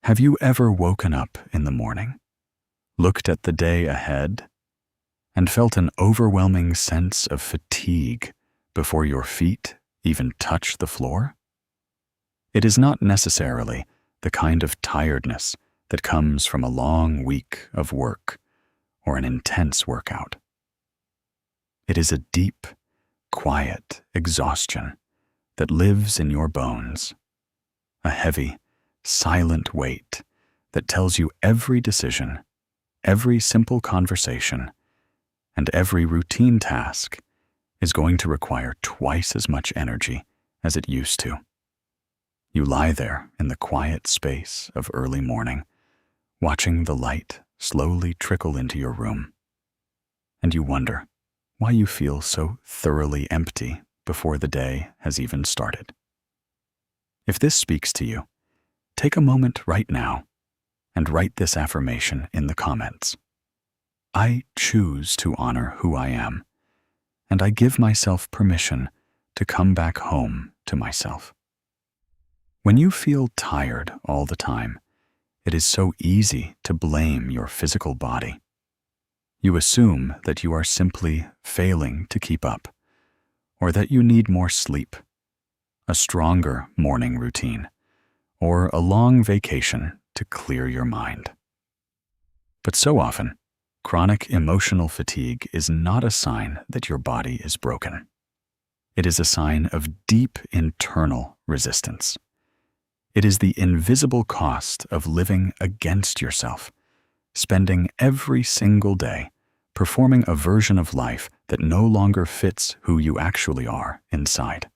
Have you ever woken up in the morning, looked at the day ahead, and felt an overwhelming sense of fatigue before your feet even touch the floor? It is not necessarily the kind of tiredness that comes from a long week of work or an intense workout. It is a deep, quiet exhaustion that lives in your bones, a heavy, silent weight that tells you every decision, every simple conversation, and every routine task is going to require twice as much energy as it used to. You lie there in the quiet space of early morning, watching the light slowly trickle into your room, and you wonder why you feel so thoroughly empty before the day has even started. If this speaks to you, take a moment right now and write this affirmation in the comments. I choose to honor who I am, and I give myself permission to come back home to myself. When you feel tired all the time, it is so easy to blame your physical body. You assume that you are simply failing to keep up, or that you need more sleep, a stronger morning routine, or a long vacation to clear your mind. But so often, chronic emotional fatigue is not a sign that your body is broken. It is a sign of deep internal resistance. It is the invisible cost of living against yourself, spending every single day performing a version of life that no longer fits who you actually are inside.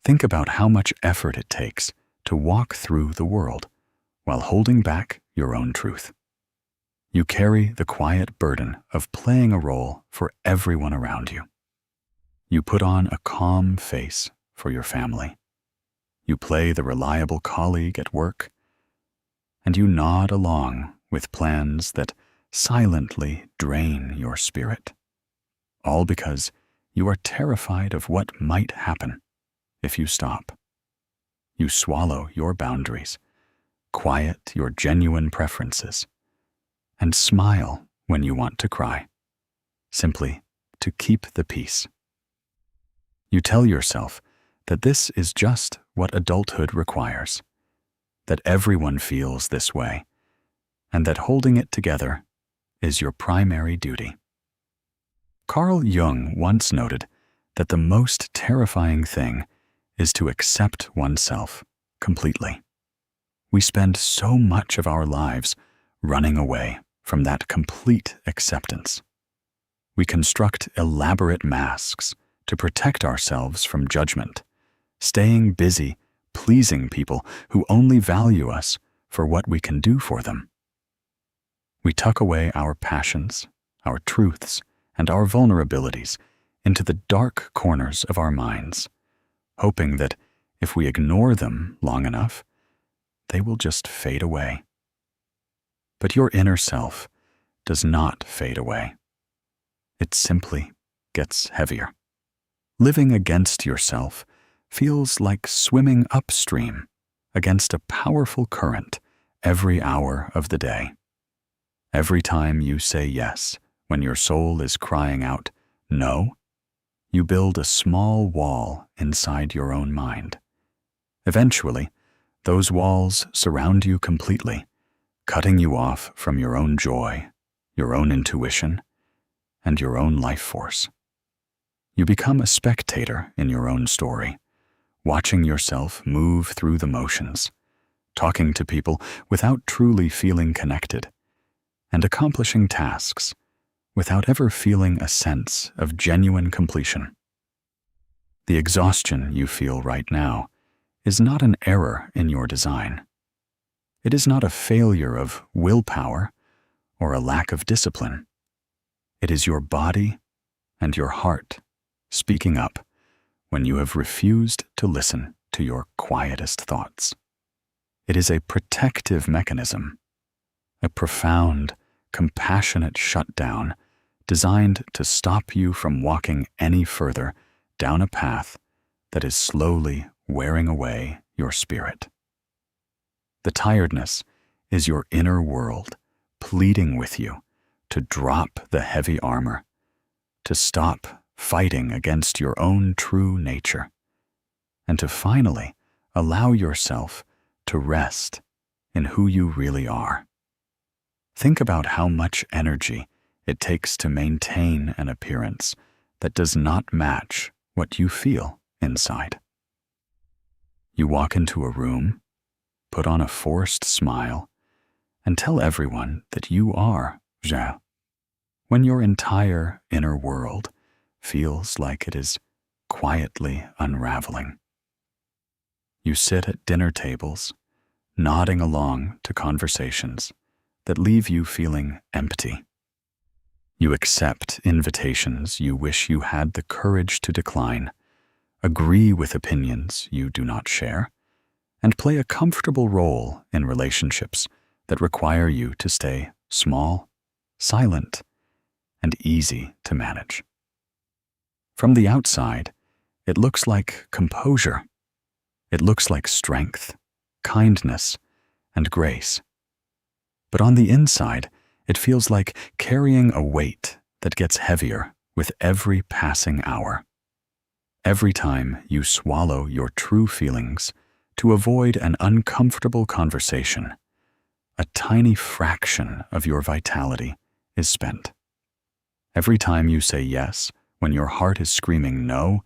Think about how much effort it takes to walk through the world while holding back your own truth. You carry the quiet burden of playing a role for everyone around you. You put on a calm face for your family. You play the reliable colleague at work, and you nod along with plans that silently drain your spirit, all because you are terrified of what might happen if you stop. You swallow your boundaries, quiet your genuine preferences, and smile when you want to cry, simply to keep the peace. You tell yourself that this is just what adulthood requires, that everyone feels this way, and that holding it together is your primary duty. Carl Jung once noted that the most terrifying thing is to accept oneself completely. We spend so much of our lives running away from that complete acceptance. We construct elaborate masks to protect ourselves from judgment, staying busy pleasing people who only value us for what we can do for them. We tuck away our passions, our truths, and our vulnerabilities into the dark corners of our minds, hoping that if we ignore them long enough, they will just fade away. But your inner self does not fade away. It simply gets heavier. Living against yourself feels like swimming upstream against a powerful current every hour of the day. Every time you say yes when your soul is crying out no, you build a small wall inside your own mind. Eventually, those walls surround you completely, cutting you off from your own joy, your own intuition, and your own life force. You become a spectator in your own story, watching yourself move through the motions, talking to people without truly feeling connected, and accomplishing tasks without ever feeling a sense of genuine completion. The exhaustion you feel right now is not an error in your design. It is not a failure of willpower or a lack of discipline. It is your body and your heart speaking up when you have refused to listen to your quietest thoughts. It is a protective mechanism, a profound, compassionate shutdown designed to stop you from walking any further down a path that is slowly wearing away your spirit. The tiredness is your inner world pleading with you to drop the heavy armor, to stop fighting against your own true nature, and to finally allow yourself to rest in who you really are. Think about how much energy it takes to maintain an appearance that does not match what you feel inside. You walk into a room, put on a forced smile, and tell everyone that you are Jung, when your entire inner world feels like it is quietly unraveling. You sit at dinner tables, nodding along to conversations that leave you feeling empty. You accept invitations you wish you had the courage to decline, agree with opinions you do not share, and play a comfortable role in relationships that require you to stay small, silent, and easy to manage. From the outside, it looks like composure. It looks like strength, kindness, and grace. But on the inside, it feels like carrying a weight that gets heavier with every passing hour. Every time you swallow your true feelings to avoid an uncomfortable conversation, a tiny fraction of your vitality is spent. Every time you say yes when your heart is screaming no,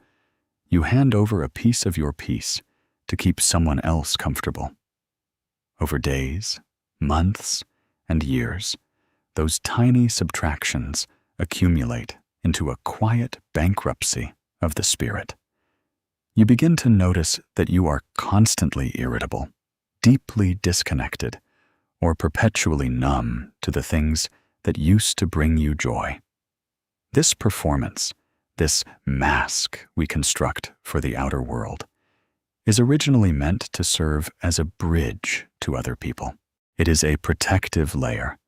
you hand over a piece of your peace to keep someone else comfortable. Over days, months, and years, those tiny subtractions accumulate into a quiet bankruptcy of the spirit. You begin to notice that you are constantly irritable, deeply disconnected, or perpetually numb to the things that used to bring you joy. This performance, this mask we construct for the outer world, is originally meant to serve as a bridge to other people. It is a protective layer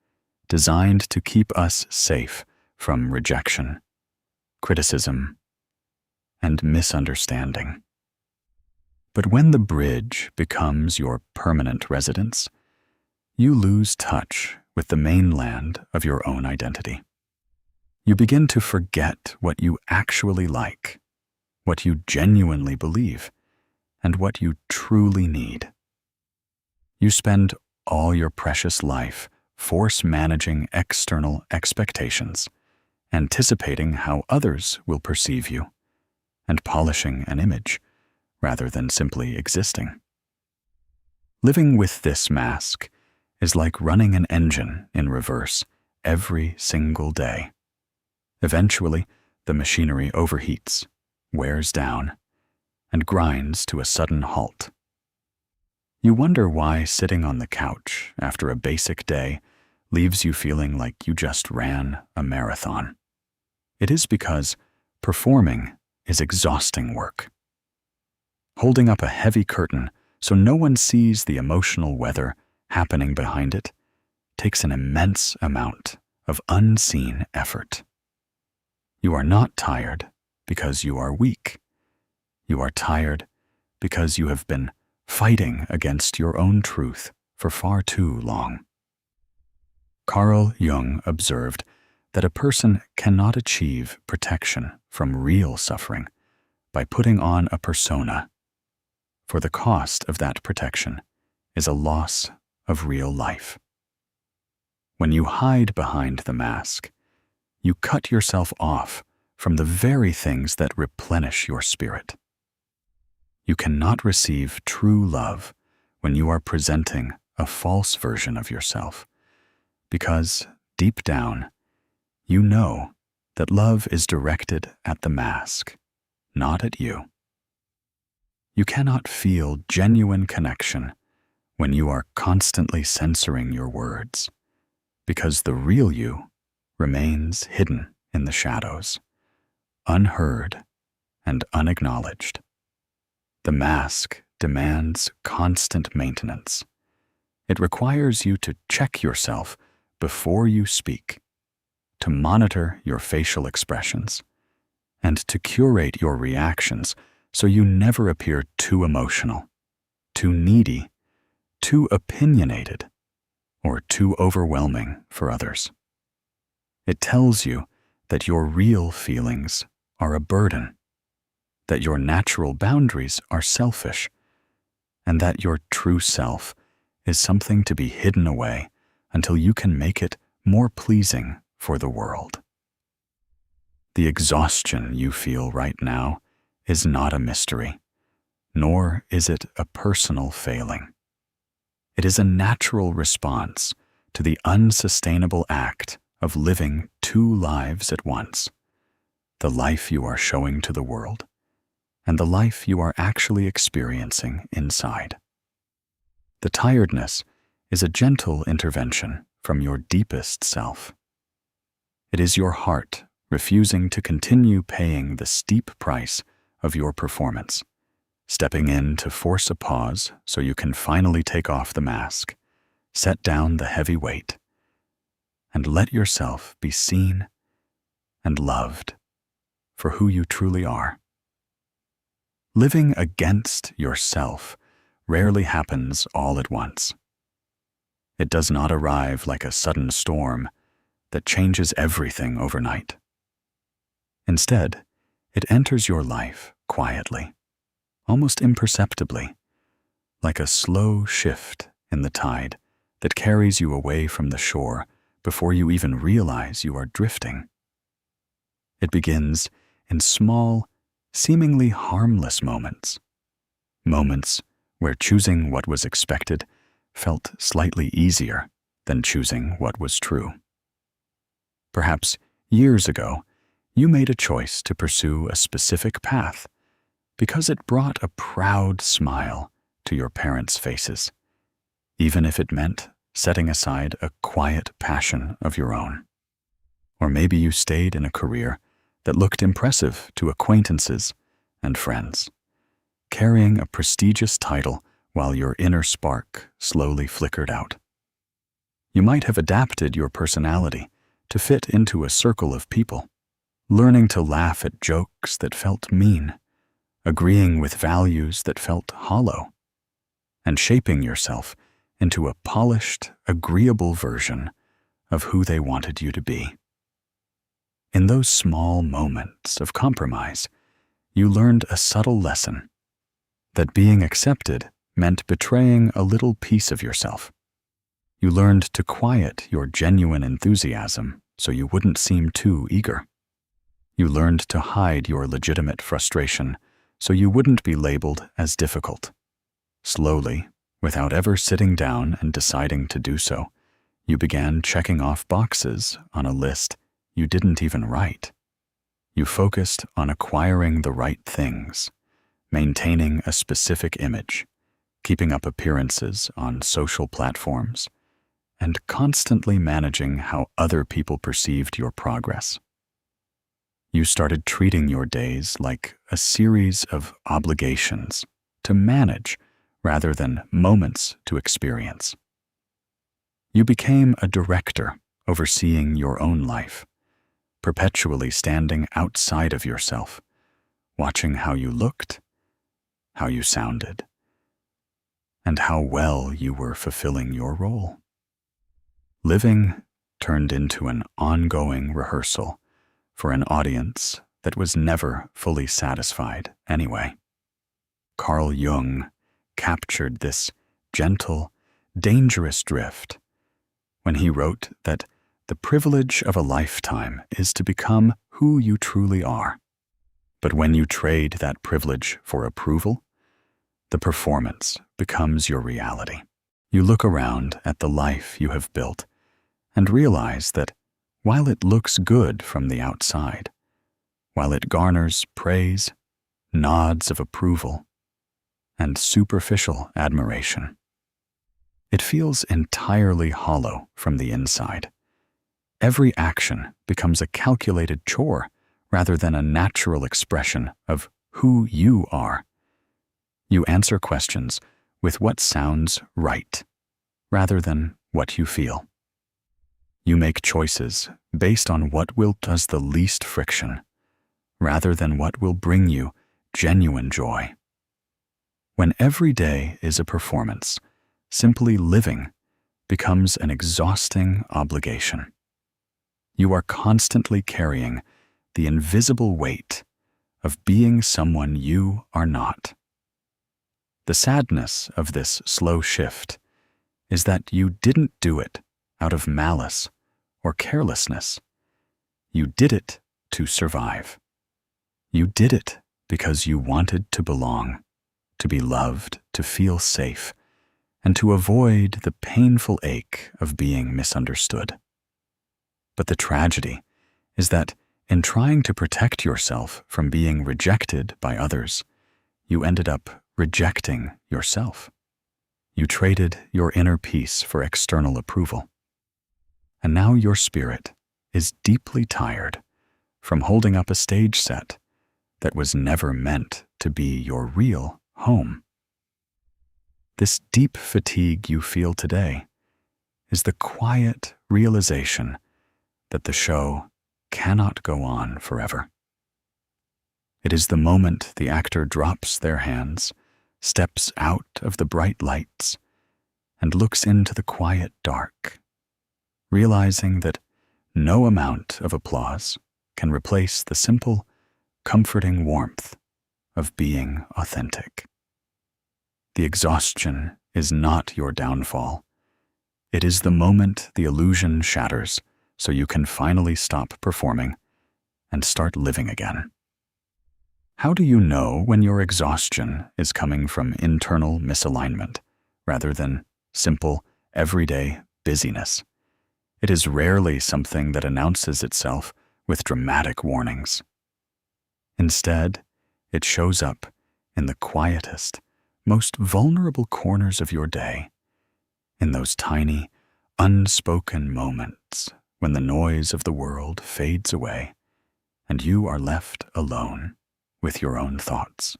designed to keep us safe from rejection, criticism, and misunderstanding. But when the bridge becomes your permanent residence, you lose touch with the mainland of your own identity. You begin to forget what you actually like, what you genuinely believe, and what you truly need. You spend all your precious life force managing external expectations, anticipating how others will perceive you, and polishing an image rather than simply existing. Living with this mask is like running an engine in reverse every single day. Eventually, the machinery overheats, wears down, and grinds to a sudden halt. You wonder why sitting on the couch after a basic day leaves you feeling like you just ran a marathon. It is because performing is exhausting work. Holding up a heavy curtain so no one sees the emotional weather happening behind it takes an immense amount of unseen effort. You are not tired because you are weak. You are tired because you have been fighting against your own truth for far too long. Carl Jung observed that a person cannot achieve protection from real suffering by putting on a persona, for the cost of that protection is a loss of real life. When you hide behind the mask, you cut yourself off from the very things that replenish your spirit. You cannot receive true love when you are presenting a false version of yourself, because deep down, you know that love is directed at the mask, not at you. You cannot feel genuine connection when you are constantly censoring your words, because the real you remains hidden in the shadows, unheard and unacknowledged. The mask demands constant maintenance. It requires you to check yourself before you speak, to monitor your facial expressions, and to curate your reactions so you never appear too emotional, too needy, too opinionated or too overwhelming for others. It tells you that your real feelings are a burden, that your natural boundaries are selfish, and that your true self is something to be hidden away until you can make it more pleasing for the world. The exhaustion you feel right now is not a mystery, nor is it a personal failing. It is a natural response to the unsustainable act of living two lives at once, the life you are showing to the world and the life you are actually experiencing inside. The tiredness is a gentle intervention from your deepest self. It is your heart refusing to continue paying the steep price of your performance, stepping in to force a pause so you can finally take off the mask, set down the heavy weight, and let yourself be seen and loved for who you truly are. Living against yourself rarely happens all at once. It does not arrive like a sudden storm that changes everything overnight. Instead, it enters your life quietly, almost imperceptibly, like a slow shift in the tide that carries you away from the shore before you even realize you are drifting. It begins in small, seemingly harmless moments where choosing what was expected felt slightly easier than choosing what was true. Perhaps years ago, you made a choice to pursue a specific path because it brought a proud smile to your parents' faces, even if it meant setting aside a quiet passion of your own. Or maybe you stayed in a career that looked impressive to acquaintances and friends, carrying a prestigious title while your inner spark slowly flickered out. You might have adapted your personality to fit into a circle of people, learning to laugh at jokes that felt mean, agreeing with values that felt hollow, and shaping yourself into a polished, agreeable version of who they wanted you to be. In those small moments of compromise, you learned a subtle lesson, that being accepted meant betraying a little piece of yourself. You learned to quiet your genuine enthusiasm so you wouldn't seem too eager. You learned to hide your legitimate frustration so you wouldn't be labeled as difficult. Slowly, without ever sitting down and deciding to do so, you began checking off boxes on a list you didn't even write. You focused on acquiring the right things, maintaining a specific image, keeping up appearances on social platforms, and constantly managing how other people perceived your progress. You started treating your days like a series of obligations to manage rather than moments to experience. You became a director overseeing your own life, perpetually standing outside of yourself, watching how you looked, how you sounded, and how well you were fulfilling your role. Living turned into an ongoing rehearsal for an audience that was never fully satisfied anyway. Carl Jung captured this gentle, dangerous drift when he wrote that the privilege of a lifetime is to become who you truly are. But when you trade that privilege for approval, the performance becomes your reality. You look around at the life you have built and realize that while it looks good from the outside, while it garners praise, nods of approval, and superficial admiration, it feels entirely hollow from the inside. Every action becomes a calculated chore rather than a natural expression of who you are. You answer questions with what sounds right rather than what you feel. You make choices based on what will cause the least friction rather than what will bring you genuine joy. When every day is a performance, simply living becomes an exhausting obligation. You are constantly carrying the invisible weight of being someone you are not. The sadness of this slow shift is that you didn't do it out of malice or carelessness. You did it to survive. You did it because you wanted to belong, to be loved, to feel safe, and to avoid the painful ache of being misunderstood. But the tragedy is that in trying to protect yourself from being rejected by others, you ended up rejecting yourself. You traded your inner peace for external approval. And now your spirit is deeply tired from holding up a stage set that was never meant to be your real home. This deep fatigue you feel today is the quiet realization that the show cannot go on forever. It is the moment the actor drops their hands, steps out of the bright lights, and looks into the quiet dark, realizing that no amount of applause can replace the simple, comforting warmth of being authentic. The exhaustion is not your downfall. It is the moment the illusion shatters so you can finally stop performing and start living again. How do you know when your exhaustion is coming from internal misalignment rather than simple, everyday busyness? It is rarely something that announces itself with dramatic warnings. Instead, it shows up in the quietest, most vulnerable corners of your day, in those tiny, unspoken moments when the noise of the world fades away and you are left alone with your own thoughts.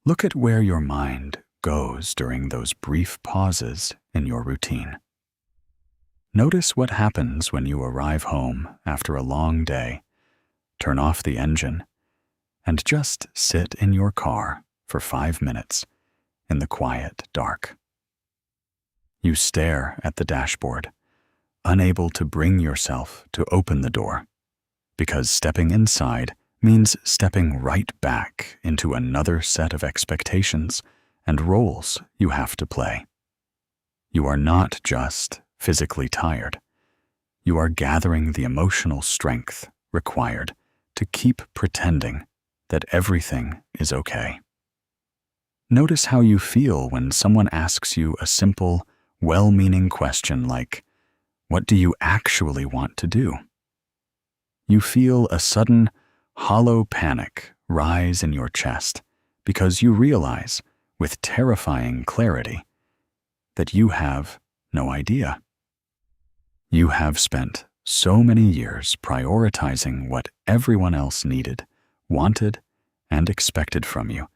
Look at where your mind goes during those brief pauses in your routine. Notice what happens when you arrive home after a long day, turn off the engine, and just sit in your car for 5 minutes in the quiet dark. You stare at the dashboard, unable to bring yourself to open the door, because stepping inside means stepping right back into another set of expectations and roles you have to play. You are not just physically tired. You are gathering the emotional strength required to keep pretending that everything is okay. Notice how you feel when someone asks you a simple, well-meaning question like, "What do you actually want to do?" You feel a sudden, hollow panic rise in your chest because you realize, with terrifying clarity, that you have no idea. You have spent so many years prioritizing what everyone else needed, wanted, and expected from you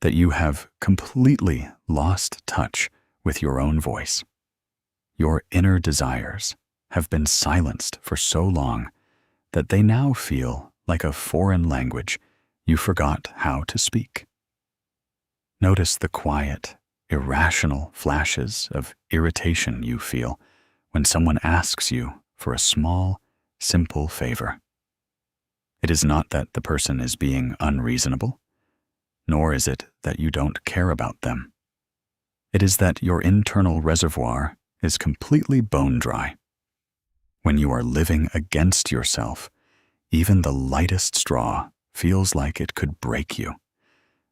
that you have completely lost touch with your own voice. Your inner desires have been silenced for so long that they now feel like a foreign language you forgot how to speak. Notice the quiet, irrational flashes of irritation you feel when someone asks you for a small, simple favor. It is not that the person is being unreasonable, nor is it that you don't care about them. It is that your internal reservoir is completely bone dry. When you are living against yourself, even the lightest straw feels like it could break you,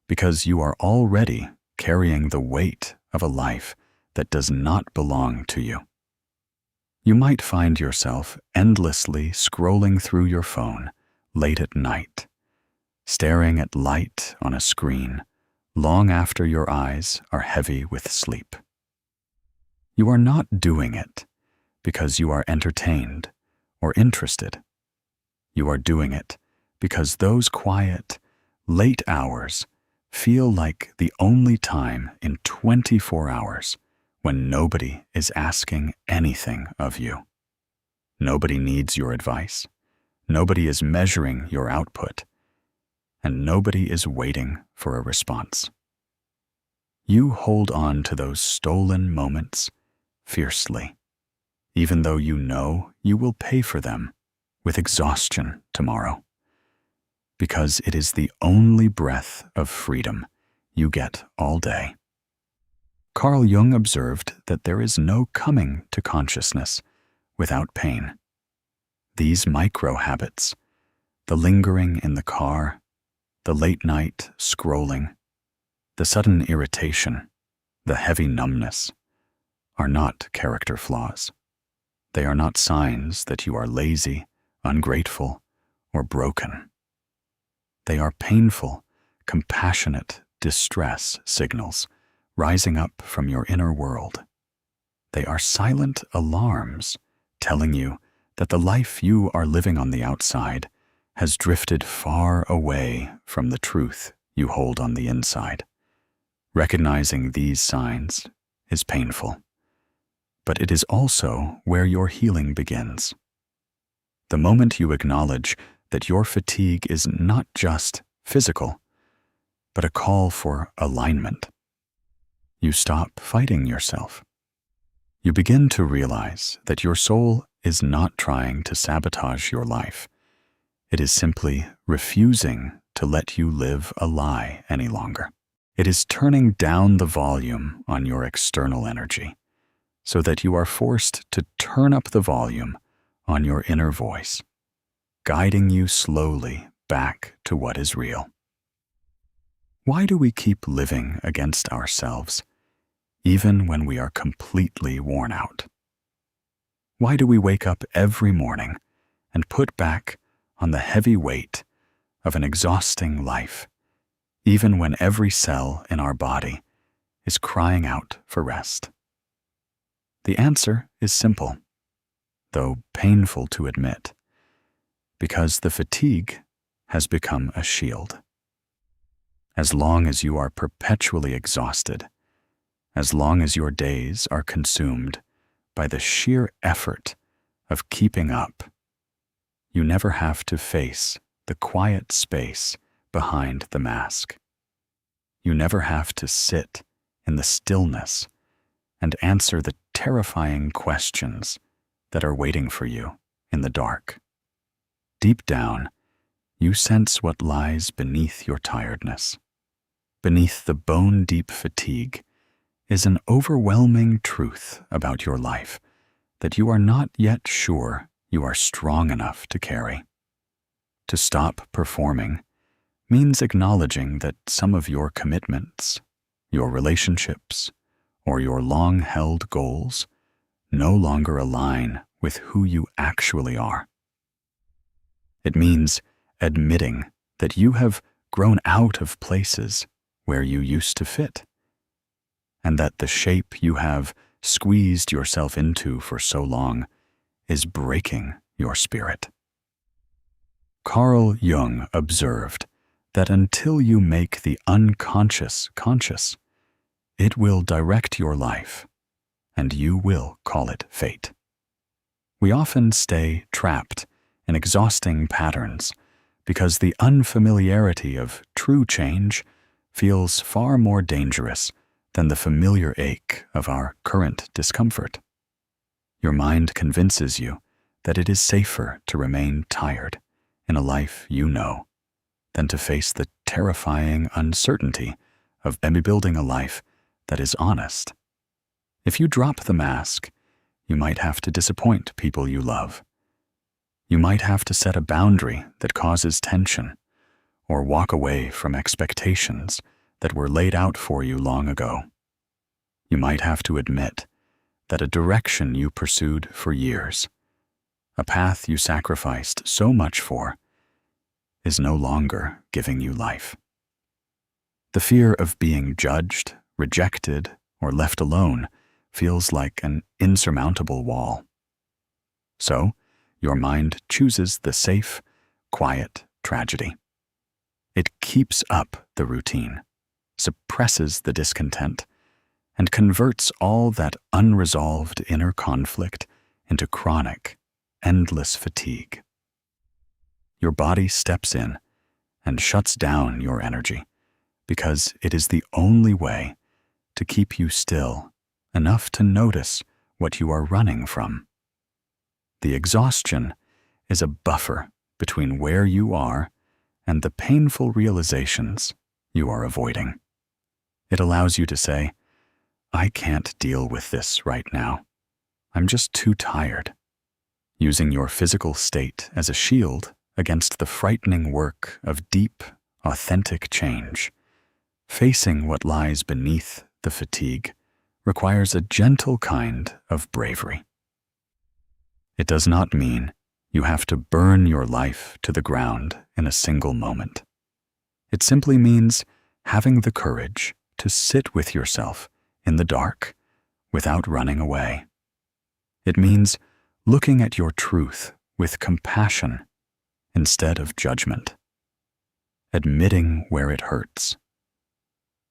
because you are already carrying the weight of a life that does not belong to you. You might find yourself endlessly scrolling through your phone late at night, staring at light on a screen long after your eyes are heavy with sleep. You are not doing it because you are entertained or interested. You are doing it because those quiet, late hours feel like the only time in 24 hours when nobody is asking anything of you. Nobody needs your advice. Nobody is measuring your output. And nobody is waiting for a response. You hold on to those stolen moments fiercely, even though you know you will pay for them with exhaustion tomorrow, because it is the only breath of freedom you get all day. Carl Jung observed that there is no coming to consciousness without pain. These micro-habits, the lingering in the car, the late-night scrolling, the sudden irritation, the heavy numbness, are not character flaws. They are not signs that you are lazy, ungrateful, or broken. They are painful, compassionate distress signals rising up from your inner world. They are silent alarms telling you that the life you are living on the outside has drifted far away from the truth you hold on the inside. Recognizing these signs is painful, but it is also where your healing begins. The moment you acknowledge that your fatigue is not just physical, but a call for alignment, you stop fighting yourself. You begin to realize that your soul is not trying to sabotage your life. It is simply refusing to let you live a lie any longer. It is turning down the volume on your external energy so that you are forced to turn up the volume on your inner voice, guiding you slowly back to what is real. Why do we keep living against ourselves, even when we are completely worn out? Why do we wake up every morning and put back on the heavy weight of an exhausting life, even when every cell in our body is crying out for rest? The answer is simple, though painful to admit, because the fatigue has become a shield. As long as you are perpetually exhausted, as long as your days are consumed by the sheer effort of keeping up, you never have to face the quiet space behind the mask. You never have to sit in the stillness and answer the terrifying questions that are waiting for you in the dark. Deep down, you sense what lies beneath your tiredness. Beneath the bone-deep fatigue is an overwhelming truth about your life that you are not yet sure you are strong enough to carry. To stop performing means acknowledging that some of your commitments, your relationships, or your long-held goals no longer align with who you actually are. It means admitting that you have grown out of places where you used to fit, and that the shape you have squeezed yourself into for so long is breaking your spirit. Carl Jung observed that until you make the unconscious conscious, it will direct your life, and you will call it fate. We often stay trapped in exhausting patterns because the unfamiliarity of true change feels far more dangerous than the familiar ache of our current discomfort. Your mind convinces you that it is safer to remain tired in a life you know than to face the terrifying uncertainty of building a life that is honest. If you drop the mask, you might have to disappoint people you love. You might have to set a boundary that causes tension, or walk away from expectations that were laid out for you long ago. You might have to admit that a direction you pursued for years, a path you sacrificed so much for, is no longer giving you life. The fear of being judged, rejected, or left alone feels like an insurmountable wall. So, your mind chooses the safe, quiet tragedy. It keeps up the routine, suppresses the discontent, and converts all that unresolved inner conflict into chronic, endless fatigue. Your body steps in and shuts down your energy because it is the only way to keep you still, enough to notice what you are running from. The exhaustion is a buffer between where you are and the painful realizations you are avoiding. It allows you to say, I can't deal with this right now. I'm just too tired. Using your physical state as a shield against the frightening work of deep, authentic change. Facing what lies beneath the fatigue requires a gentle kind of bravery. It does not mean you have to burn your life to the ground in a single moment. It simply means having the courage to sit with yourself in the dark without running away. It means looking at your truth with compassion instead of judgment, admitting where it hurts,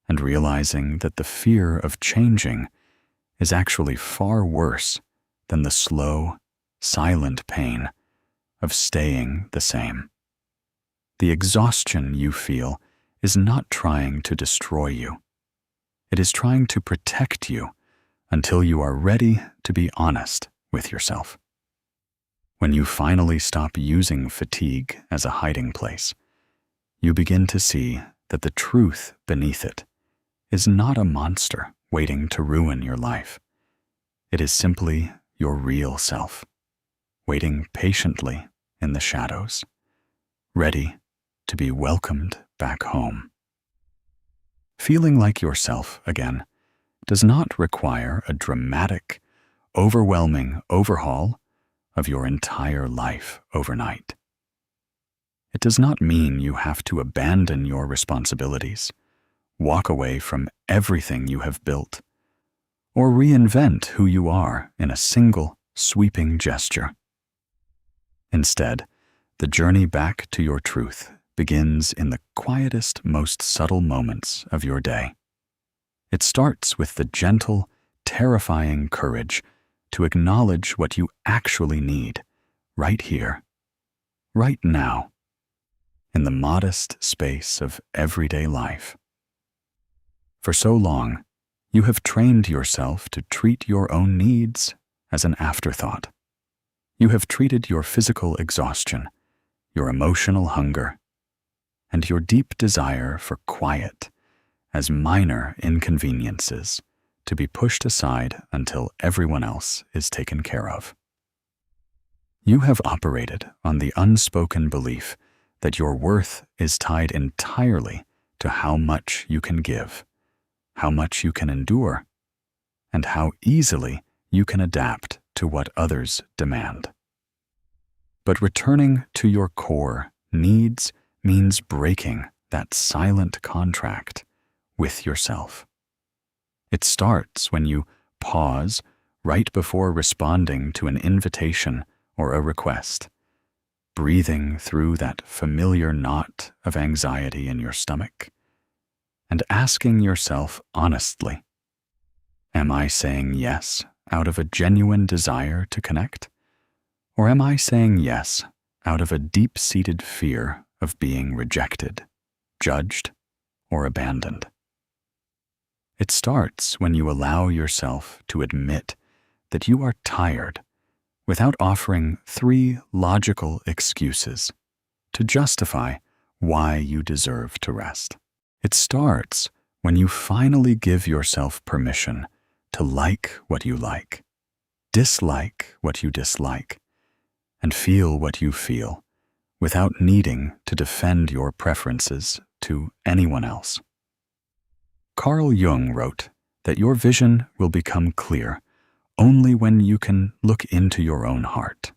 and realizing that the fear of changing is actually far worse than the slow, silent pain of staying the same. The exhaustion you feel is not trying to destroy you. It is trying to protect you until you are ready to be honest with yourself. When you finally stop using fatigue as a hiding place, you begin to see that the truth beneath it is not a monster waiting to ruin your life. It is simply your real self, waiting patiently in the shadows, ready to be welcomed back home. Feeling like yourself again does not require a dramatic, overwhelming overhaul of your entire life overnight. It does not mean you have to abandon your responsibilities, walk away from everything you have built, or reinvent who you are in a single, sweeping gesture. Instead, the journey back to your truth begins in the quietest, most subtle moments of your day. It starts with the gentle, terrifying courage to acknowledge what you actually need, right here, right now, in the modest space of everyday life. For so long, you have trained yourself to treat your own needs as an afterthought. You have treated your physical exhaustion, your emotional hunger, and your deep desire for quiet as minor inconveniences to be pushed aside until everyone else is taken care of. You have operated on the unspoken belief that your worth is tied entirely to how much you can give, how much you can endure, and how easily you can adapt to what others demand. But returning to your core needs means breaking that silent contract with yourself. It starts when you pause right before responding to an invitation or a request, breathing through that familiar knot of anxiety in your stomach, and asking yourself honestly, am I saying yes out of a genuine desire to connect? Or am I saying yes out of a deep-seated fear of being rejected, judged, or abandoned? It starts when you allow yourself to admit that you are tired without offering 3 logical excuses to justify why you deserve to rest. It starts when you finally give yourself permission to like what you like, dislike what you dislike, and feel what you feel without needing to defend your preferences to anyone else. Carl Jung wrote that your vision will become clear only when you can look into your own heart.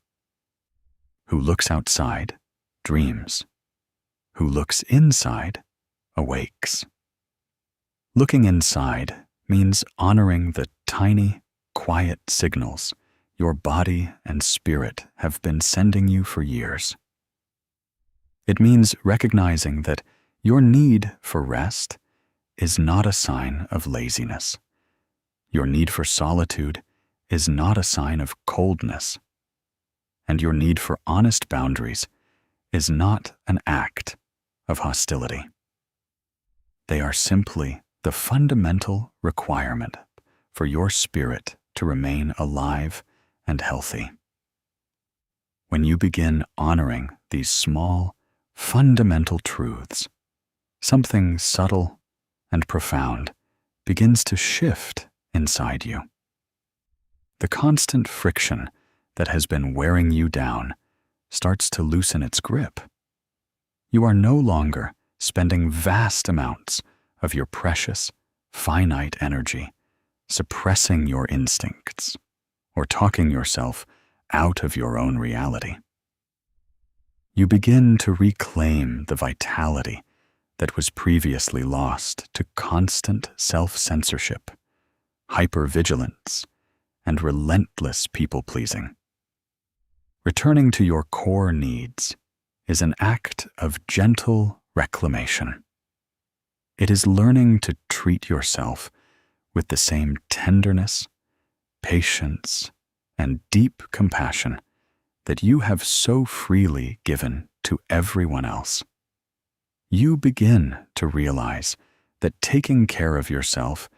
Who looks outside dreams. Who looks inside awakes. Looking inside means honoring the tiny, quiet signals your body and spirit have been sending you for years. It means recognizing that your need for rest is not a sign of laziness. Your need for solitude is not a sign of coldness. And your need for honest boundaries is not an act of hostility. They are simply the fundamental requirement for your spirit to remain alive and healthy. When you begin honoring these small, fundamental truths, something subtle and profound begins to shift inside you. The constant friction that has been wearing you down starts to loosen its grip. You are no longer spending vast amounts of your precious, finite energy suppressing your instincts or talking yourself out of your own reality. You begin to reclaim the vitality that was previously lost to constant self-censorship, hypervigilance, and relentless people-pleasing. Returning to your core needs is an act of gentle reclamation. It is learning to treat yourself with the same tenderness, patience, and deep compassion that you have so freely given to everyone else. You begin to realize that taking care of yourself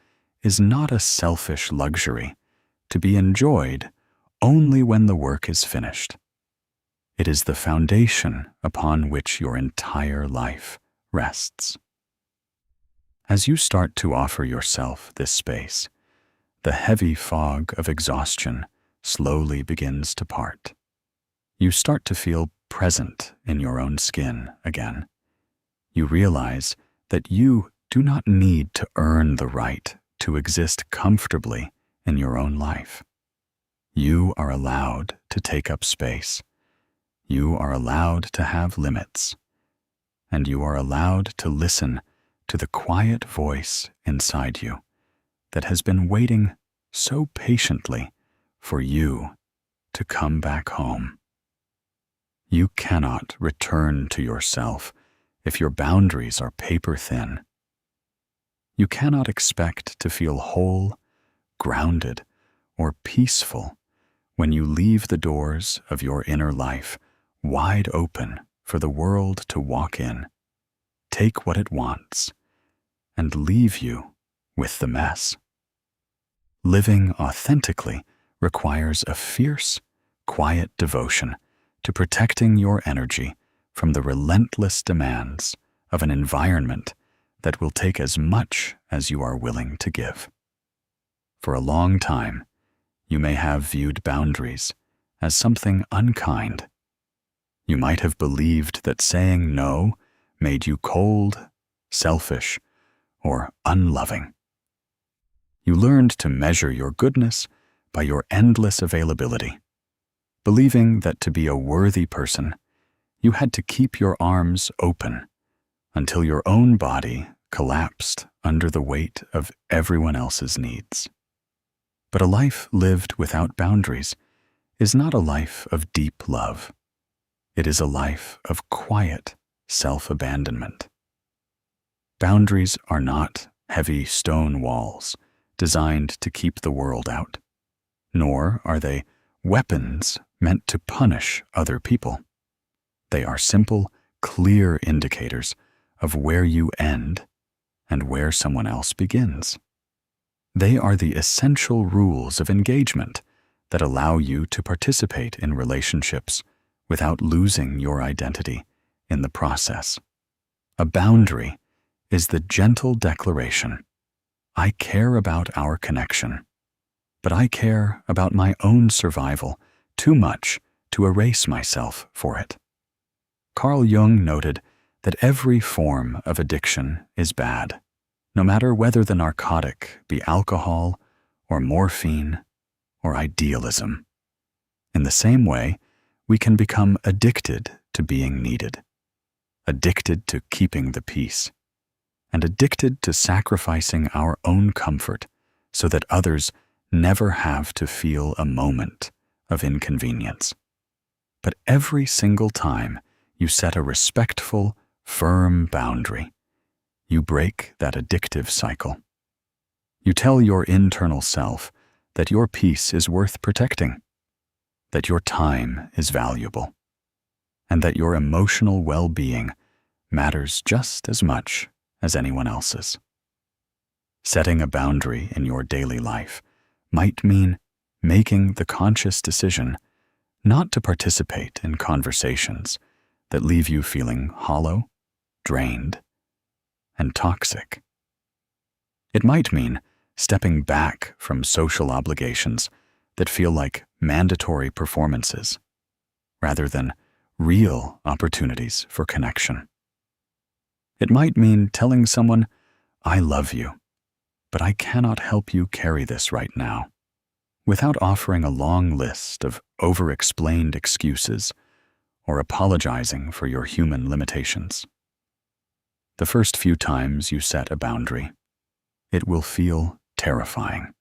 is not a selfish luxury to be enjoyed only when the work is finished. It is the foundation upon which your entire life rests. As you start to offer yourself this space, the heavy fog of exhaustion slowly begins to part. You start to feel present in your own skin again. You realize that you do not need to earn the right to exist comfortably in your own life. You are allowed to take up space. You are allowed to have limits. And you are allowed to listen to the quiet voice inside you that has been waiting so patiently for you to come back home. You cannot return to yourself if your boundaries are paper thin. You cannot expect to feel whole, grounded, or peaceful when you leave the doors of your inner life wide open for the world to walk in, take what it wants, and leave you with the mess. Living authentically requires a fierce, quiet devotion to protecting your energy from the relentless demands of an environment that will take as much as you are willing to give. For a long time, you may have viewed boundaries as something unkind. You might have believed that saying no made you cold, selfish, or unloving. You learned to measure your goodness by your endless availability, believing that to be a worthy person, you had to keep your arms open until your own body collapsed under the weight of everyone else's needs. But a life lived without boundaries is not a life of deep love. It is a life of quiet self-abandonment. Boundaries are not heavy stone walls designed to keep the world out, nor are they weapons meant to punish other people. They are simple, clear indicators of where you end and where someone else begins. They are the essential rules of engagement that allow you to participate in relationships without losing your identity in the process. A boundary is the gentle declaration, I care about our connection, but I care about my own survival too much to erase myself for it. Carl Jung noted that every form of addiction is bad, no matter whether the narcotic be alcohol or morphine or idealism. In the same way, we can become addicted to being needed, addicted to keeping the peace, and addicted to sacrificing our own comfort so that others never have to feel a moment of inconvenience. But every single time you set a respectful, firm boundary, you break that addictive cycle. You tell your internal self that your peace is worth protecting, that your time is valuable, and that your emotional well-being matters just as much as anyone else's. Setting a boundary in your daily life might mean making the conscious decision not to participate in conversations that leave you feeling hollow, drained, and toxic. It might mean stepping back from social obligations that feel like mandatory performances, rather than real opportunities for connection. It might mean telling someone, "I love you, but I cannot help you carry this right now," without offering a long list of over-explained excuses or apologizing for your human limitations. The first few times you set a boundary, it will feel terrifying.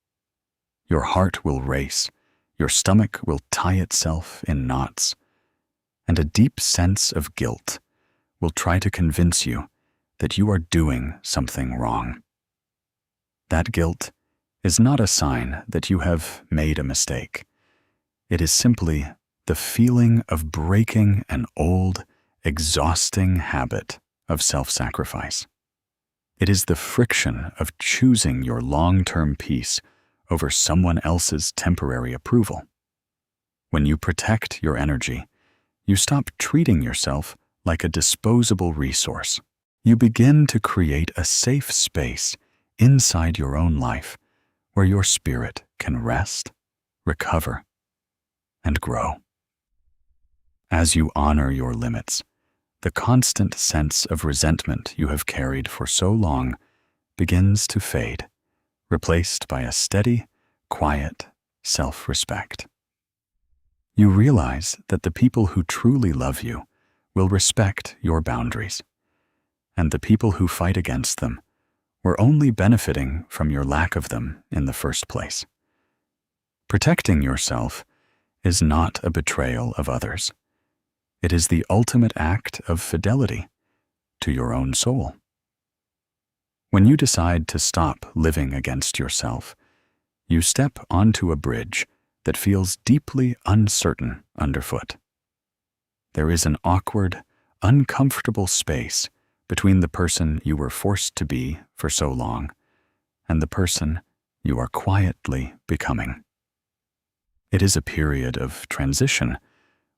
Your heart will race, your stomach will tie itself in knots, and a deep sense of guilt will try to convince you that you are doing something wrong. That guilt is not a sign that you have made a mistake. It is simply the feeling of breaking an old, exhausting habit of self-sacrifice. It is the friction of choosing your long-term peace over someone else's temporary approval. When you protect your energy, you stop treating yourself like a disposable resource. You begin to create a safe space inside your own life where your spirit can rest, recover, and grow. As you honor your limits, the constant sense of resentment you have carried for so long begins to fade, replaced by a steady, quiet self-respect. You realize that the people who truly love you will respect your boundaries, and the people who fight against them were only benefiting from your lack of them in the first place. Protecting yourself is not a betrayal of others. It is the ultimate act of fidelity to your own soul. When you decide to stop living against yourself, you step onto a bridge that feels deeply uncertain underfoot. There is an awkward, uncomfortable space between the person you were forced to be for so long and the person you are quietly becoming. It is a period of transition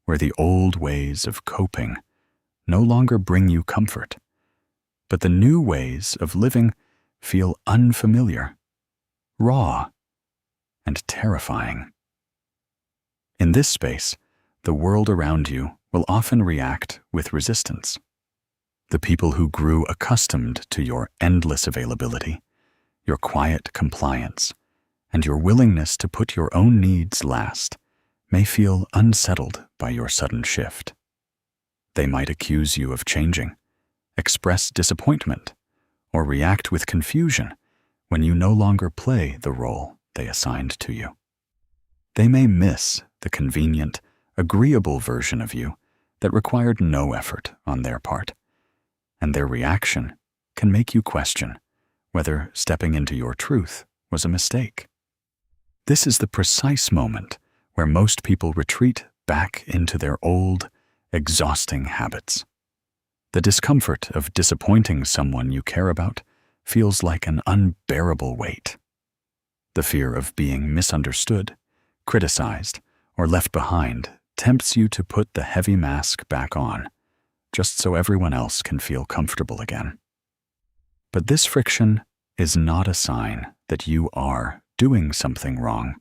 where the old ways of coping no longer bring you comfort, but the new ways of living feel unfamiliar, raw, and terrifying. In this space, the world around you will often react with resistance. The people who grew accustomed to your endless availability, your quiet compliance, and your willingness to put your own needs last may feel unsettled by your sudden shift. They might accuse you of changing, express disappointment, or react with confusion when you no longer play the role they assigned to you. They may miss the convenient, agreeable version of you that required no effort on their part, and their reaction can make you question whether stepping into your truth was a mistake. This is the precise moment where most people retreat back into their old, exhausting habits. The discomfort of disappointing someone you care about feels like an unbearable weight. The fear of being misunderstood, criticized, or left behind tempts you to put the heavy mask back on, just so everyone else can feel comfortable again. But this friction is not a sign that you are doing something wrong.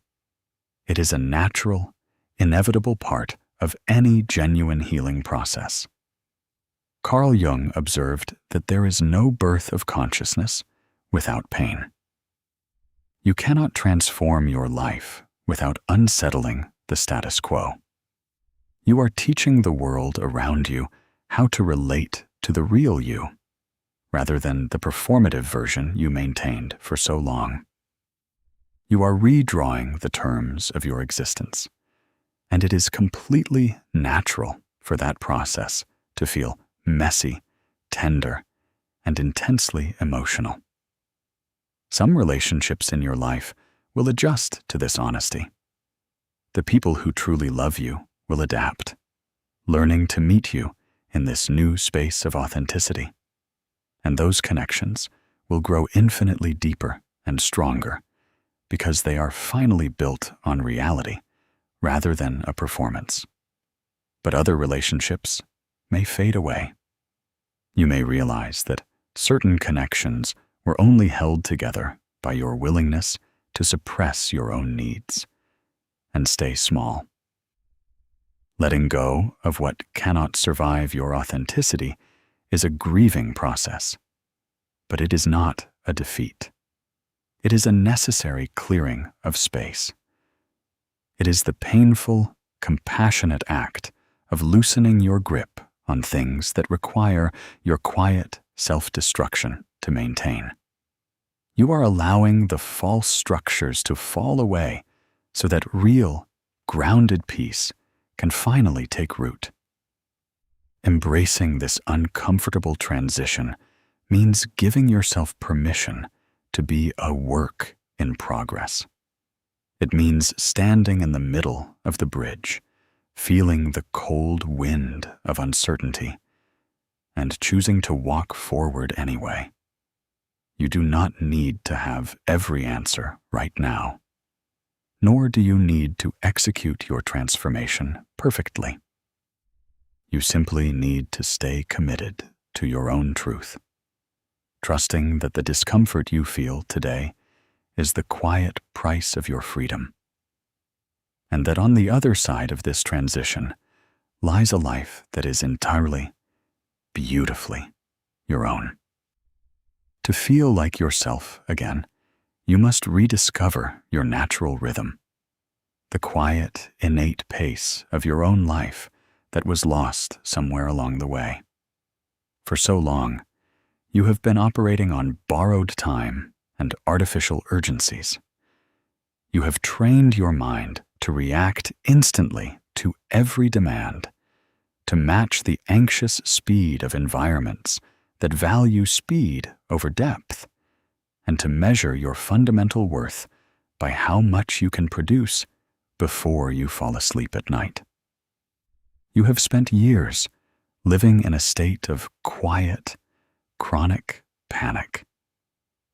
It is a natural, inevitable part of any genuine healing process. Carl Jung observed that there is no birth of consciousness without pain. You cannot transform your life without unsettling the status quo. You are teaching the world around you how to relate to the real you, rather than the performative version you maintained for so long. You are redrawing the terms of your existence, and it is completely natural for that process to feel messy, tender, and intensely emotional. Some relationships in your life will adjust to this honesty. The people who truly love you will adapt, learning to meet you in this new space of authenticity. And those connections will grow infinitely deeper and stronger because they are finally built on reality rather than a performance. But other relationships may fade away. You may realize that certain connections were only held together by your willingness to suppress your own needs and stay small. Letting go of what cannot survive your authenticity is a grieving process, but it is not a defeat. It is a necessary clearing of space. It is the painful, compassionate act of loosening your grip on things that require your quiet self-destruction to maintain. You are allowing the false structures to fall away so that real, grounded peace can finally take root. Embracing this uncomfortable transition means giving yourself permission to be a work in progress. It means standing in the middle of the bridge, feeling the cold wind of uncertainty, and choosing to walk forward anyway. You do not need to have every answer right now, nor do you need to execute your transformation perfectly. You simply need to stay committed to your own truth, trusting that the discomfort you feel today is the quiet price of your freedom, and that on the other side of this transition lies a life that is entirely, beautifully your own. To feel like yourself again, you must rediscover your natural rhythm, the quiet, innate pace of your own life that was lost somewhere along the way. For so long, you have been operating on borrowed time and artificial urgencies. You have trained your mind to react instantly to every demand, to match the anxious speed of environments that value speed over depth, and to measure your fundamental worth by how much you can produce before you fall asleep at night. You have spent years living in a state of quiet, chronic panic,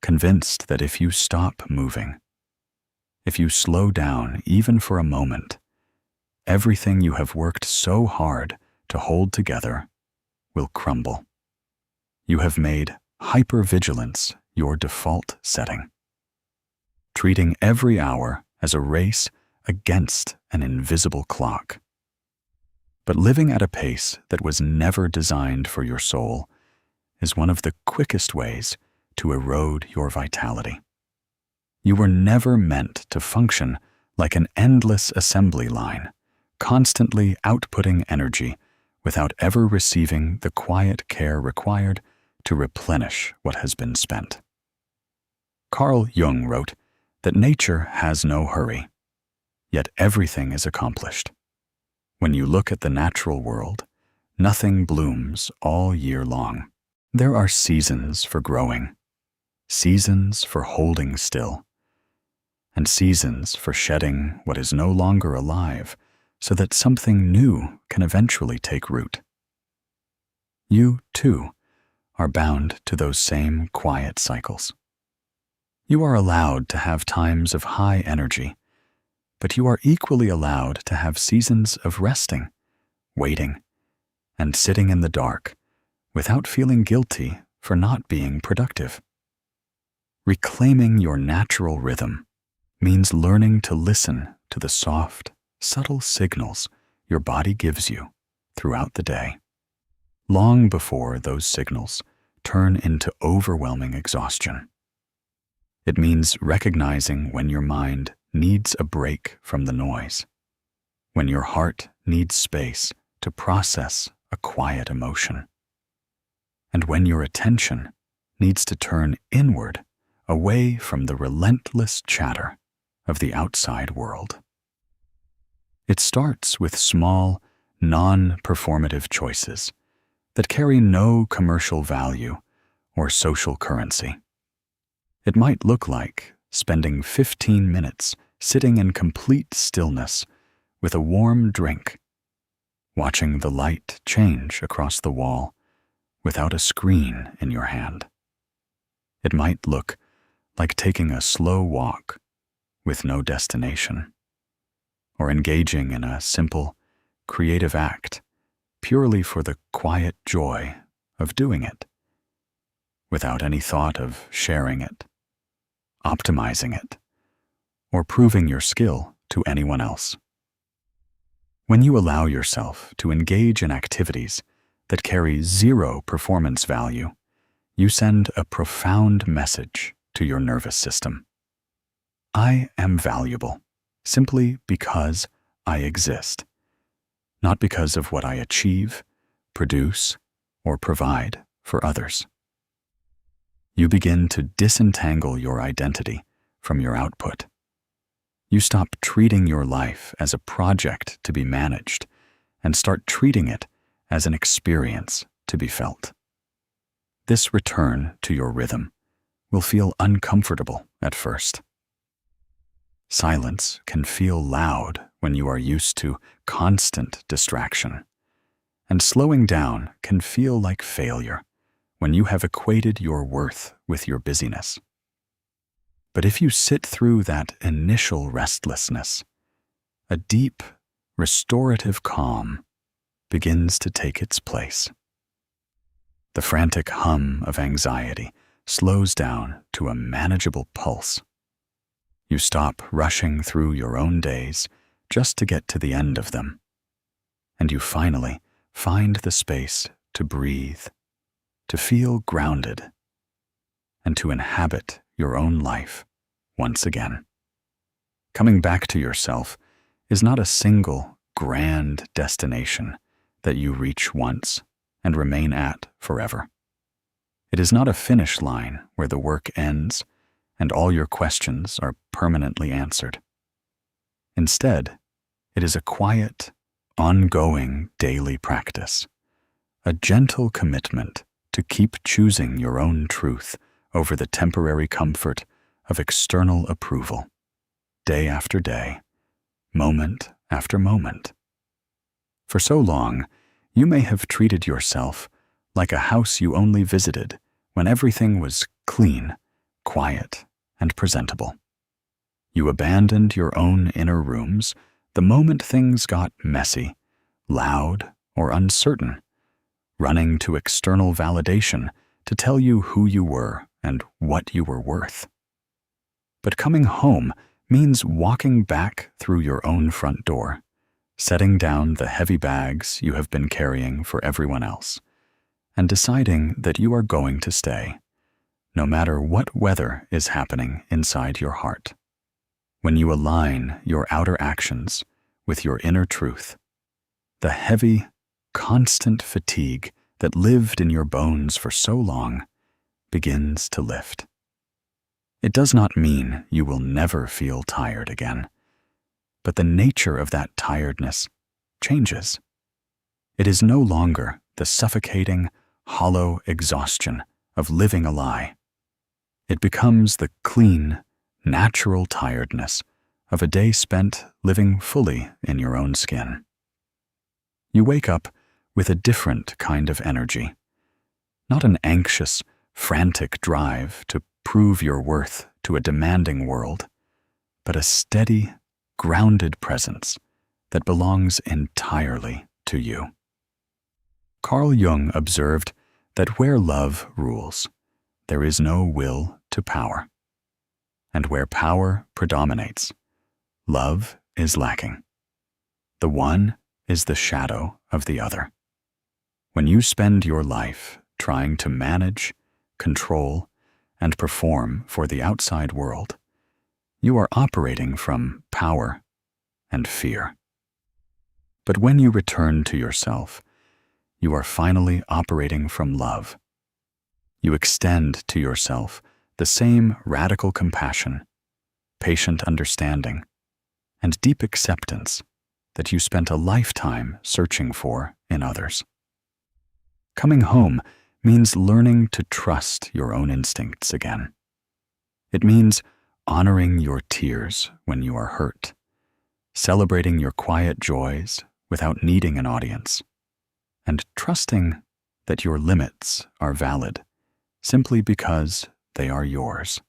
convinced that if you stop moving, if you slow down even for a moment, everything you have worked so hard to hold together will crumble. You have made hypervigilance your default setting, treating every hour as a race against an invisible clock. But living at a pace that was never designed for your soul is one of the quickest ways to erode your vitality. You were never meant to function like an endless assembly line, constantly outputting energy without ever receiving the quiet care required to replenish what has been spent. Carl Jung wrote that nature has no hurry, yet everything is accomplished. When you look at the natural world, nothing blooms all year long. There are seasons for growing, seasons for holding still, and seasons for shedding what is no longer alive so that something new can eventually take root. You, too, are bound to those same quiet cycles. You are allowed to have times of high energy, but you are equally allowed to have seasons of resting, waiting, and sitting in the dark without feeling guilty for not being productive. Reclaiming your natural rhythm means learning to listen to the soft, subtle signals your body gives you throughout the day, long before those signals turn into overwhelming exhaustion. It means recognizing when your mind needs a break from the noise, when your heart needs space to process a quiet emotion, and when your attention needs to turn inward, away from the relentless chatter of the outside world. It starts with small, non-performative choices that carry no commercial value or social currency. It might look like spending 15 minutes sitting in complete stillness with a warm drink, watching the light change across the wall without a screen in your hand. It might look like taking a slow walk with no destination, or engaging in a simple, creative act purely for the quiet joy of doing it, without any thought of sharing it, optimizing it, or proving your skill to anyone else. When you allow yourself to engage in activities that carry zero performance value, you send a profound message to your nervous system. I am valuable simply because I exist, not because of what I achieve, produce, or provide for others. You begin to disentangle your identity from your output. You stop treating your life as a project to be managed and start treating it as an experience to be felt. This return to your rhythm will feel uncomfortable at first. Silence can feel loud when you are used to constant distraction, and slowing down can feel like failure when you have equated your worth with your busyness. But if you sit through that initial restlessness, a deep, restorative calm begins to take its place. The frantic hum of anxiety slows down to a manageable pulse. You stop rushing through your own days just to get to the end of them, and you finally find the space to breathe, to feel grounded, and to inhabit your own life once again. Coming back to yourself is not a single grand destination that you reach once and remain at forever. It is not a finish line where the work ends and all your questions are permanently answered. Instead, it is a quiet, ongoing daily practice, a gentle commitment to keep choosing your own truth over the temporary comfort of external approval, day after day, moment after moment. For so long, you may have treated yourself like a house you only visited when everything was clean, quiet, and presentable. You abandoned your own inner rooms the moment things got messy, loud, or uncertain, running to external validation to tell you who you were and what you were worth. But coming home means walking back through your own front door, setting down the heavy bags you have been carrying for everyone else, and deciding that you are going to stay, no matter what weather is happening inside your heart. When you align your outer actions with your inner truth, the heavy, constant fatigue that lived in your bones for so long begins to lift. It does not mean you will never feel tired again, but the nature of that tiredness changes. It is no longer the suffocating, hollow exhaustion of living a lie. It becomes the clean, natural tiredness of a day spent living fully in your own skin. You wake up with a different kind of energy, not an anxious, frantic drive to prove your worth to a demanding world, but a steady, grounded presence that belongs entirely to you. Carl Jung observed that where love rules, there is no will to power. And where power predominates, love is lacking. The one is the shadow of the other. When you spend your life trying to manage, control, and perform for the outside world, you are operating from power and fear. But when you return to yourself, you are finally operating from love. You extend to yourself the same radical compassion, patient understanding, and deep acceptance that you spent a lifetime searching for in others. Coming home means learning to trust your own instincts again. It means honoring your tears when you are hurt, celebrating your quiet joys without needing an audience, and trusting that your limits are valid simply because they are yours.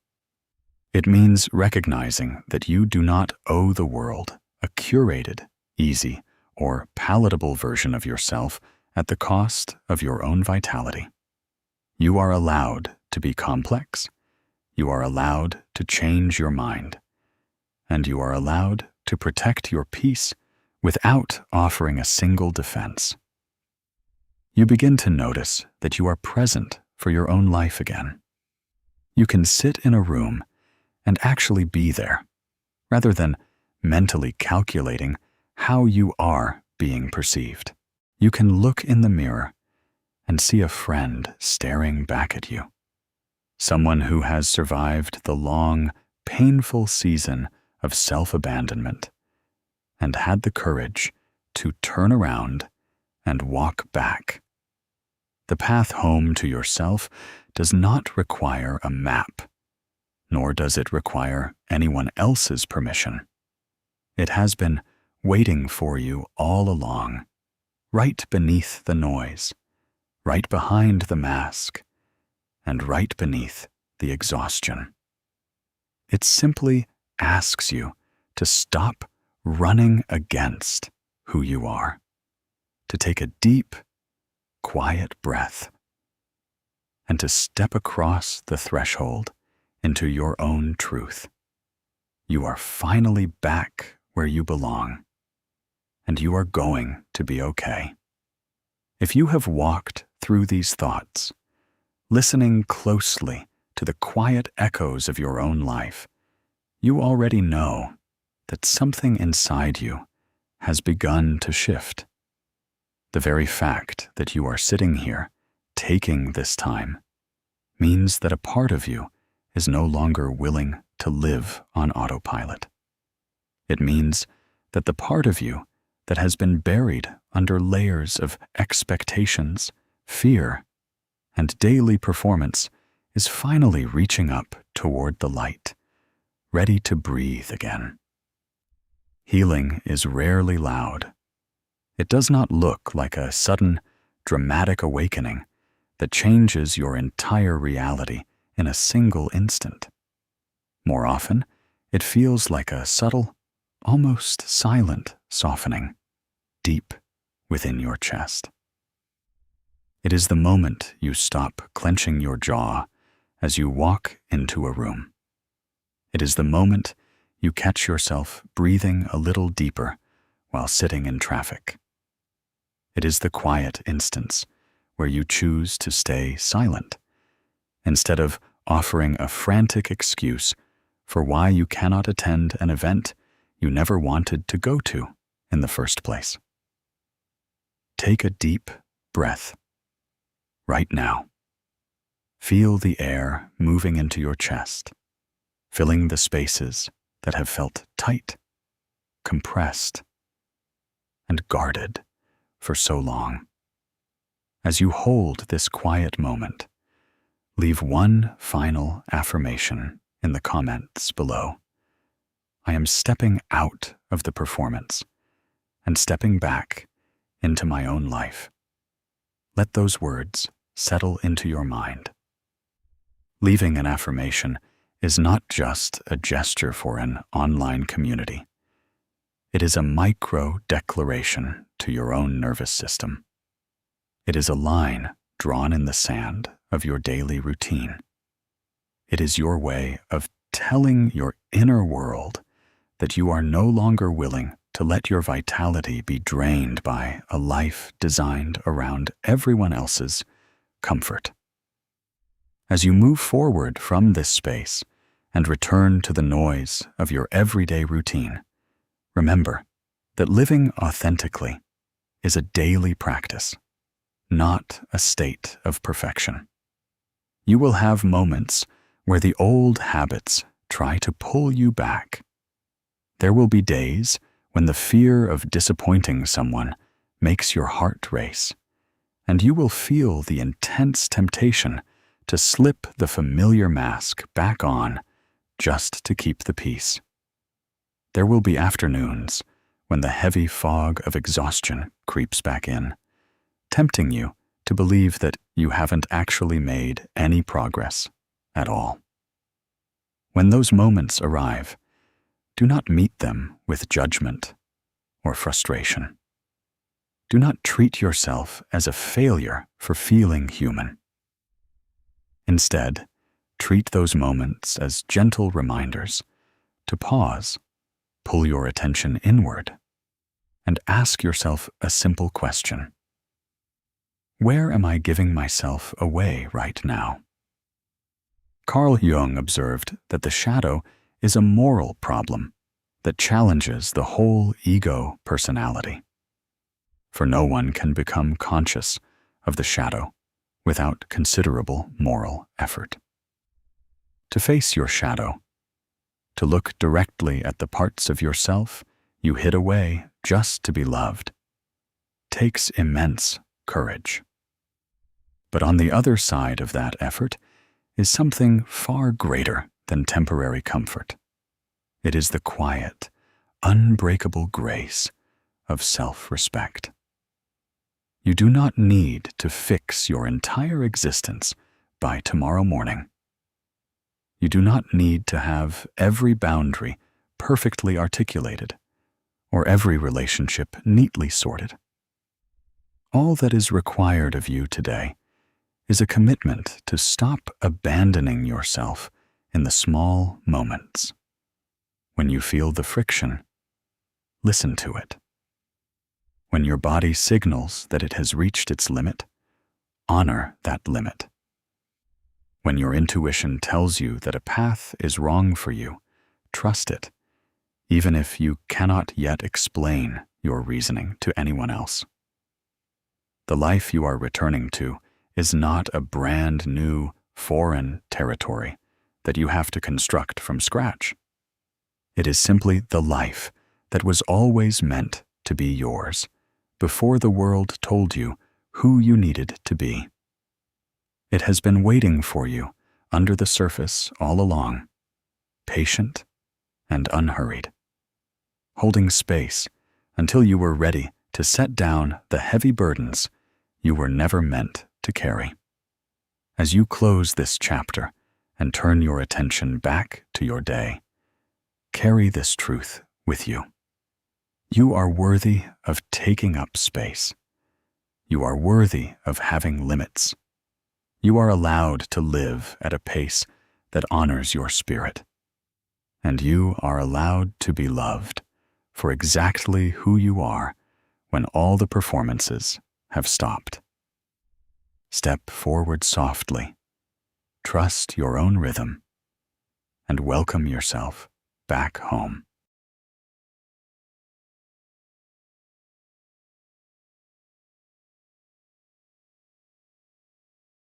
It means recognizing that you do not owe the world a curated, easy, or palatable version of yourself at the cost of your own vitality. You are allowed to be complex, you are allowed to change your mind, and you are allowed to protect your peace without offering a single defense. You begin to notice that you are present for your own life again. You can sit in a room and actually be there, rather than mentally calculating how you are being perceived. You can look in the mirror and see a friend staring back at you, someone who has survived the long, painful season of self-abandonment and had the courage to turn around and walk back. The path home to yourself does not require a map, nor does it require anyone else's permission. It has been waiting for you all along, right beneath the noise, right behind the mask, and right beneath the exhaustion. It simply asks you to stop running against who you are, to take a deep, quiet breath, and to step across the threshold into your own truth. You are finally back where you belong, and you are going to be okay. If you have walked through these thoughts, listening closely to the quiet echoes of your own life, you already know that something inside you has begun to shift. The very fact that you are sitting here, taking this time, means that a part of you is no longer willing to live on autopilot. It means that the part of you that has been buried under layers of expectations, fear, and daily performance is finally reaching up toward the light, ready to breathe again. Healing is rarely loud. It does not look like a sudden, dramatic awakening that changes your entire reality in a single instant. More often, it feels like a subtle, almost silent softening, deep within your chest. It is the moment you stop clenching your jaw as you walk into a room. It is the moment you catch yourself breathing a little deeper while sitting in traffic. It is the quiet instance where you choose to stay silent, instead of offering a frantic excuse for why you cannot attend an event you never wanted to go to in the first place. Take a deep breath right now. Feel the air moving into your chest, filling the spaces that have felt tight, compressed, and guarded for so long. As you hold this quiet moment, leave one final affirmation in the comments below. I am stepping out of the performance and stepping back into my own life. Let those words settle into your mind. Leaving an affirmation is not just a gesture for an online community. It is a micro-declaration to your own nervous system. It is a line drawn in the sand of your daily routine. It is your way of telling your inner world that you are no longer willing to let your vitality be drained by a life designed around everyone else's comfort. As you move forward from this space and return to the noise of your everyday routine, remember that living authentically is a daily practice, not a state of perfection. You will have moments where the old habits try to pull you back. There will be days when the fear of disappointing someone makes your heart race, and you will feel the intense temptation to slip the familiar mask back on just to keep the peace. There will be afternoons when the heavy fog of exhaustion creeps back in, tempting you to believe that you haven't actually made any progress at all. When those moments arrive, do not meet them with judgment or frustration. Do not treat yourself as a failure for feeling human. Instead, treat those moments as gentle reminders to pause, pull your attention inward, and ask yourself a simple question. Where am I giving myself away right now? Carl Jung observed that the shadow is a moral problem that challenges the whole ego personality. For no one can become conscious of the shadow without considerable moral effort. To face your shadow, to look directly at the parts of yourself you hid away just to be loved, takes immense courage. But on the other side of that effort is something far greater than temporary comfort. It is the quiet, unbreakable grace of self-respect. You do not need to fix your entire existence by tomorrow morning. You do not need to have every boundary perfectly articulated or every relationship neatly sorted. All that is required of you today is a commitment to stop abandoning yourself in the small moments. When you feel the friction, listen to it. When your body signals that it has reached its limit, honor that limit. When your intuition tells you that a path is wrong for you, trust it, even if you cannot yet explain your reasoning to anyone else. The life you are returning to is not a brand new, foreign territory that you have to construct from scratch. It is simply the life that was always meant to be yours before the world told you who you needed to be. It has been waiting for you under the surface all along, patient and unhurried, holding space until you were ready to set down the heavy burdens you were never meant to carry. As you close this chapter and turn your attention back to your day, carry this truth with you. You are worthy of taking up space. You are worthy of having limits. You are allowed to live at a pace that honors your spirit. And you are allowed to be loved for exactly who you are when all the performances have stopped. Step forward softly, trust your own rhythm, and welcome yourself back home.